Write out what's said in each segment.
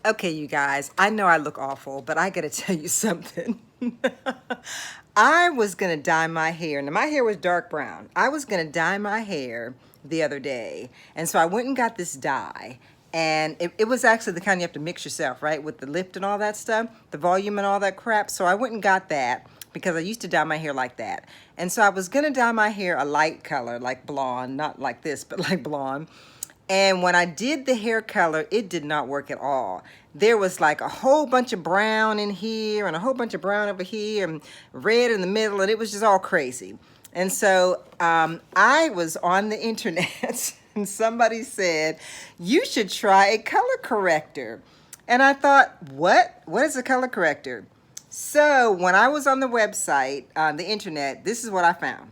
Okay, you guys, I know I look awful, but I gotta tell you something. I was gonna dye my hair. Now, my hair was dark brown. I was gonna dye my hair the other day. And so I went and got this dye. And it was actually the kind you have to mix yourself, right? With the lift and all that stuff, the volume and all that crap. So I went and got that because I used to dye my hair like that. And so I was gonna dye my hair a light color, like blonde, not like this, but like blonde. And when I did the hair color, it did not work at all. There was like a whole bunch of brown in here and a whole bunch of brown over here and red in the middle, and it was just all crazy. And so I was on the internet and somebody said, you should try a color corrector. And I thought, what? What is a color corrector? So when I was on the website, on the internet, this is what I found.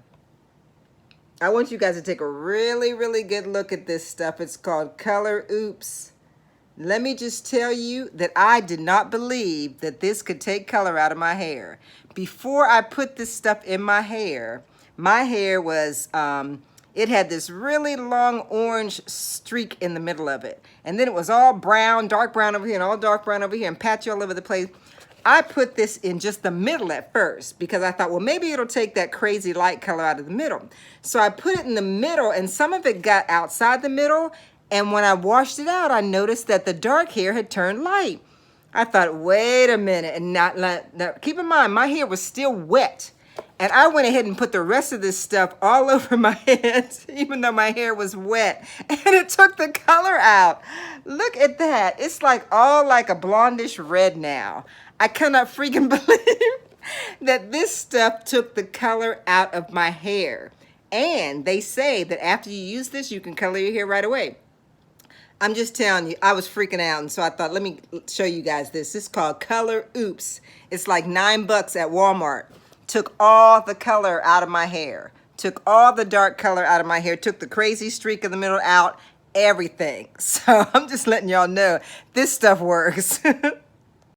I want you guys to take a really, really good look at this stuff. It's called Color Oops. Let me just tell you that I did not believe that this could take color out of my hair. Before I put this stuff in my hair was, it had this really long orange streak in the middle of it. And then it was all brown, dark brown over here and all dark brown over here and patchy all over the place. I put this in just the middle at first because I thought, well, maybe it'll take that crazy light color out of the middle. So I put it in the middle and some of it got outside the middle. And when I washed it out, I noticed that the dark hair had turned light. I thought, wait a minute. And now, keep in mind, my hair was still wet. And I went ahead and put the rest of this stuff all over my head, even though my hair was wet. And it took the color out. Look at that. It's like all like a blondish red now. I cannot freaking believe that this stuff took the color out of my hair. And they say that after you use this, you can color your hair right away. I'm just telling you, I was freaking out. And so I thought, let me show you guys this. This is called Color Oops. It's like $9 at Walmart. Took all the color out of my hair. Took all the dark color out of my hair. Took the crazy streak in the middle out. Everything. So I'm just letting y'all know this stuff works.